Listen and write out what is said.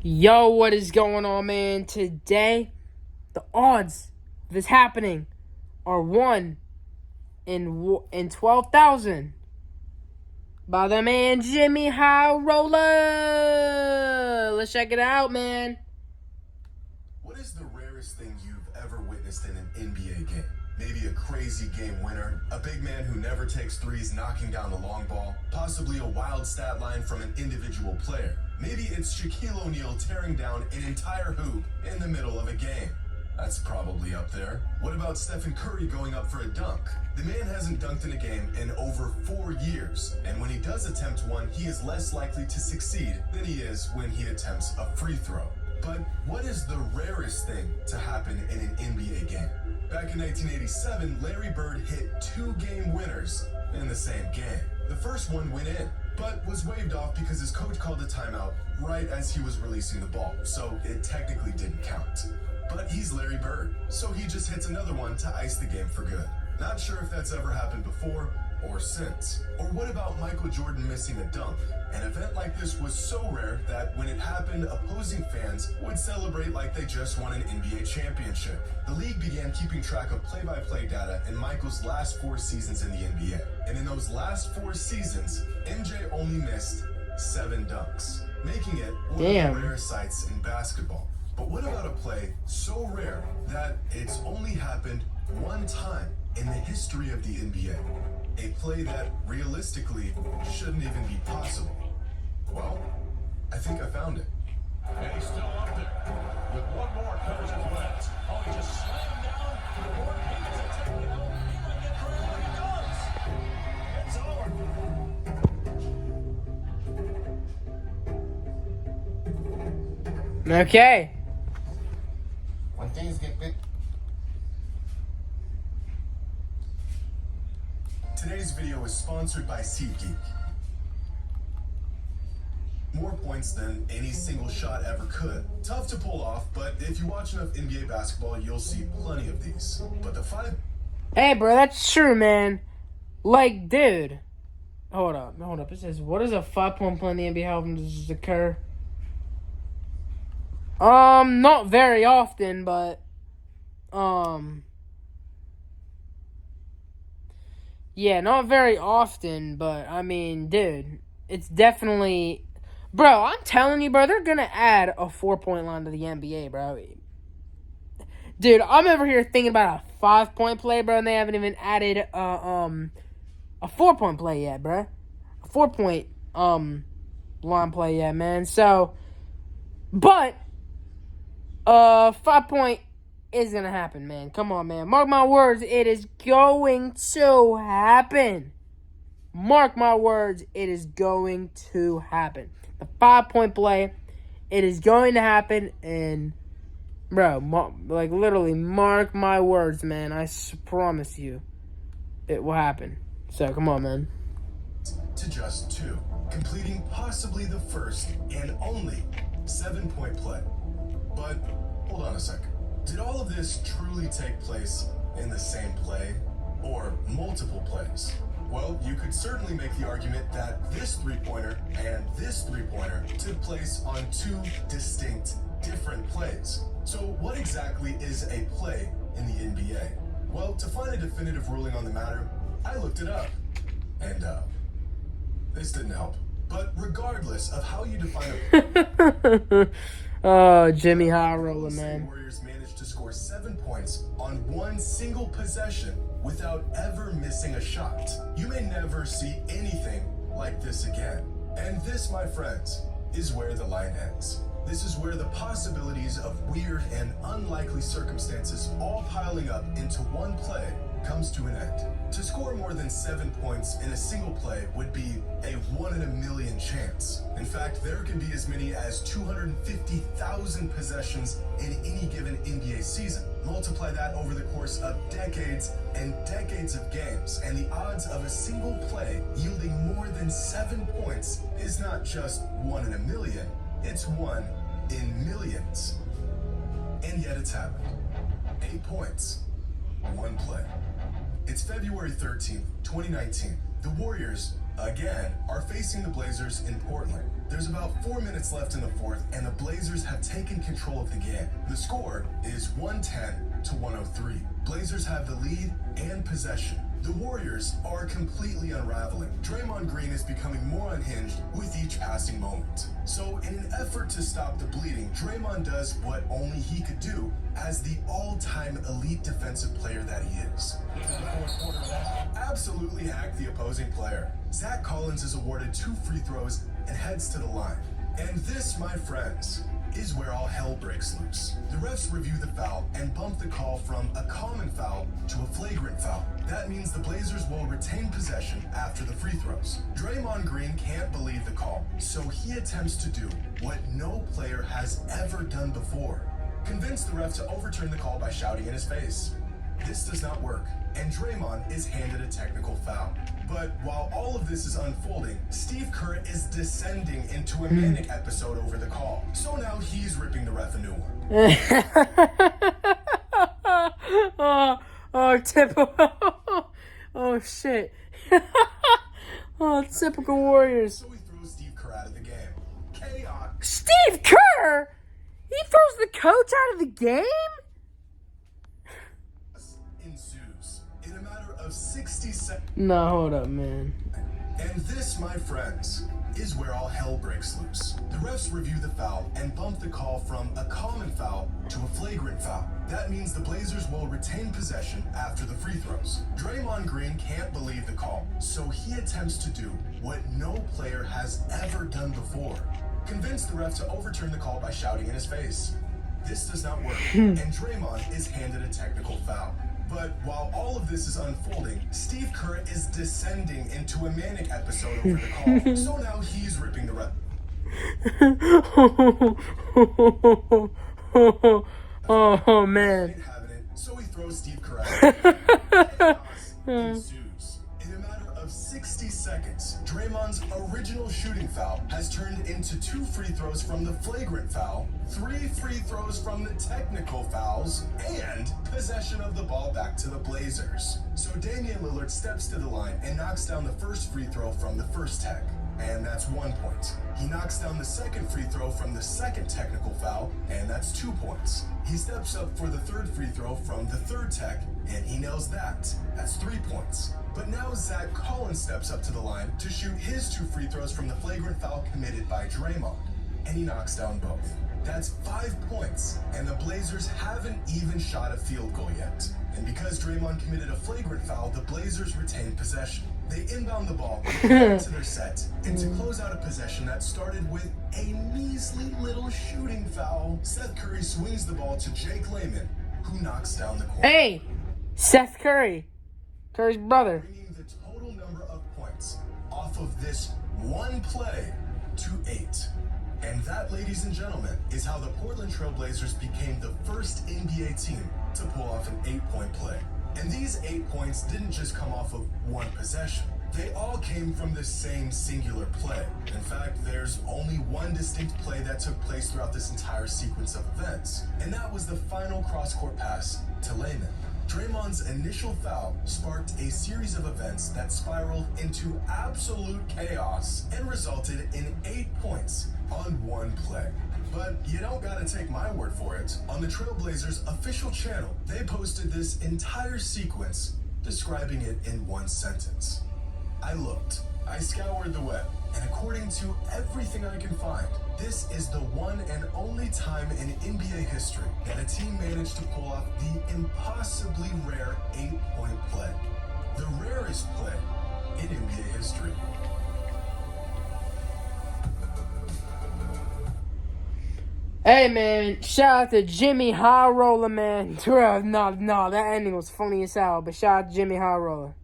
Yo, what is going on, man? Today, the odds of this happening are 1 in 12,000 by the man Jimmy High Roller. Let's check it out, man. What is the rarest thing you've ever witnessed in an NBA game? Maybe a crazy game winner, a big man who never takes threes knocking down the long ball, possibly a wild stat line from an individual player. Maybe it's Shaquille O'Neal tearing down an entire hoop in the middle of a game. That's probably up there. What about Stephen Curry going up for a dunk? The man hasn't dunked in a game in over 4 years, and when he does attempt one, he is less likely to succeed than he is when he attempts a free throw. But what is the rarest thing to happen in an NBA game? Back in 1987, Larry Bird hit 2 game winners in the same game. The first one went in, but was waved off because his coach called a timeout right as he was releasing the ball, so it technically didn't count. But he's Larry Bird, so he just hits another one to ice the game for good. Not sure if that's ever happened before or since. Or what about Michael Jordan missing a dunk? An event like this was so rare that when it happened, opposing fans would celebrate like they just won an NBA championship. The league began keeping track of play-by-play data in Michael's last 4 seasons in the NBA. And in those last 4 seasons, MJ only missed 7 dunks, making it one of the rare sights in basketball. But what about a play so rare that it's only happened 1 time in the history of the NBA? A play that realistically shouldn't even be possible. Well, I think I found it. And he's still up there. With one more, covers his legs. Oh, he just slammed down. The board, he gets a takedown. He might get credit. He does. It's over. Okay. When things get big. Today's video is sponsored by SeatGeek. More points than any single shot ever could. Tough to pull off, but if you watch enough NBA basketball, you'll see plenty of these. But the 5... Hey, bro, that's true, man. Like, dude. Hold up. It says, what is a 5-point play in the NBA? How often does this occur? Not very often, but, yeah, not very often, but, I mean, dude, it's definitely... Bro, I'm telling you, bro, they're gonna add a 4-point line to the NBA, bro. Dude, I'm over here thinking about a 5-point play, bro, and they haven't even added, a 4-point play yet, bro. A 4-point, line play yet, man. So, but, 5-point is gonna happen, man. Come on, man. Mark my words, it is going to happen. Mark my words, it is going to happen. The 5-point play, it is going to happen, and, bro, like, literally, mark my words, man. I promise you, it will happen. So, come on, man. To just 2, completing possibly the first and only 7-point play. But, hold on a second. Did all of this truly take place in the same play, or multiple plays? Well, you could certainly make the argument that this 3-pointer and this 3-pointer took place on 2 distinct, different plays. So what exactly is a play in the NBA? Well, to find a definitive ruling on the matter, I looked it up. And, this didn't help. But regardless of how you define a... Oh, Jimmy High Roller, man. Warriors managed to score 7 points on 1 single possession without ever missing a shot. You may never see anything like this again. And this, my friends, is where the line ends. This is where the possibilities of weird and unlikely circumstances all piling up into one play comes to an end. To score more than 7 points in a single play would be a 1 in a million chance. In fact, there can be as many as 250,000 possessions in any given NBA season. Multiply that over the course of decades and decades of games, and the odds of a single play yielding more than 7 points is not just 1 in a million, it's 1 in millions. And yet it's happened. 8 points, 1 play. It's February 13th, 2019. The Warriors again, are facing the Blazers in Portland. There's about 4 minutes left in the fourth, and the Blazers have taken control of the game. The score is 110 to 103. Blazers have the lead and possession. The Warriors are completely unraveling. Draymond Green is becoming more unhinged with each passing moment. So in an effort to stop the bleeding, Draymond does what only he could do as the all-time elite defensive player that he is. Absolutely hack the opposing player. Zach Collins is awarded 2 free throws and heads to the line. And this, my friends, is where all hell breaks loose. The refs review the foul and bump the call from a common foul to a flagrant foul. That means the Blazers will retain possession after the free throws. Draymond Green can't believe the call, so he attempts to do what no player has ever done before. Convince the ref to overturn the call by shouting in his face. This does not work, and Draymond is handed a technical foul. But while all of this is unfolding, Steve Kerr is descending into a manic episode over the call. So now he's ripping the ref a new one. Typical. Oh, shit. Typical Warriors. So he throws Steve Kerr out of the game. Chaos Steve Kerr? He throws the coach out of the game? ensues in a matter of 60 seconds. No, hold up, man. And this, my friends, is where all hell breaks loose. The refs review the foul and bump the call from a common foul to a flagrant foul. That means the Blazers will retain possession after the free throws. Draymond Green can't believe the call, so he attempts to do what no player has ever done before. Convince the ref to overturn the call by shouting in his face. This does not work, and Draymond is handed a technical foul. But while all of this is unfolding, Steve Kerr is descending into a manic episode over the call. So now he's ripping the ref. Oh, man. So he throws Steve Kerr out. Chaos ensues. In a matter of 60 seconds, Draymond's original shooting foul has turned into 2 free throws from the flagrant foul, 3 free throws from the technical fouls, and possession of the ball back to the Blazers. So Damian Lillard steps to the line and knocks down the first free throw from the first tech. And that's 1 point. He knocks down the second free throw from the second technical foul, and that's 2 points. He steps up for the third free throw from the third tech, and he nails that. That's 3 points. But now Zach Collins steps up to the line to shoot his 2 free throws from the flagrant foul committed by Draymond, and he knocks down both. That's 5 points, and the Blazers haven't even shot a field goal yet. And because Draymond committed a flagrant foul, the Blazers retain possession. They inbound the ball to their set, and to close out a possession that started with a measly little shooting foul, Seth Curry swings the ball to Jake Layman, who knocks down the corner. Hey, Seth Curry. Curry's brother. Bringing the total number of points off of this one play to 8. And that, ladies and gentlemen, is how the Portland Trail Blazers became the first NBA team to pull off an 8-point play. And these 8 points didn't just come off of one possession. They all came from the same singular play. In fact, there's only one distinct play that took place throughout this entire sequence of events, and that was the final cross-court pass to Layman. Draymond's initial foul sparked a series of events that spiraled into absolute chaos and resulted in 8 points on one play. But you don't gotta take my word for it. On the Trailblazers official channel, they posted this entire sequence, describing it in one sentence. I looked, I scoured the web, and according to everything I can find, this is the one and only time in NBA history that a team managed to pull off the impossibly rare 8-point play. The rarest play in NBA history. Hey, man, shout out to Jimmy High Roller, man. No, that ending was funny as hell, but shout out to Jimmy High Roller.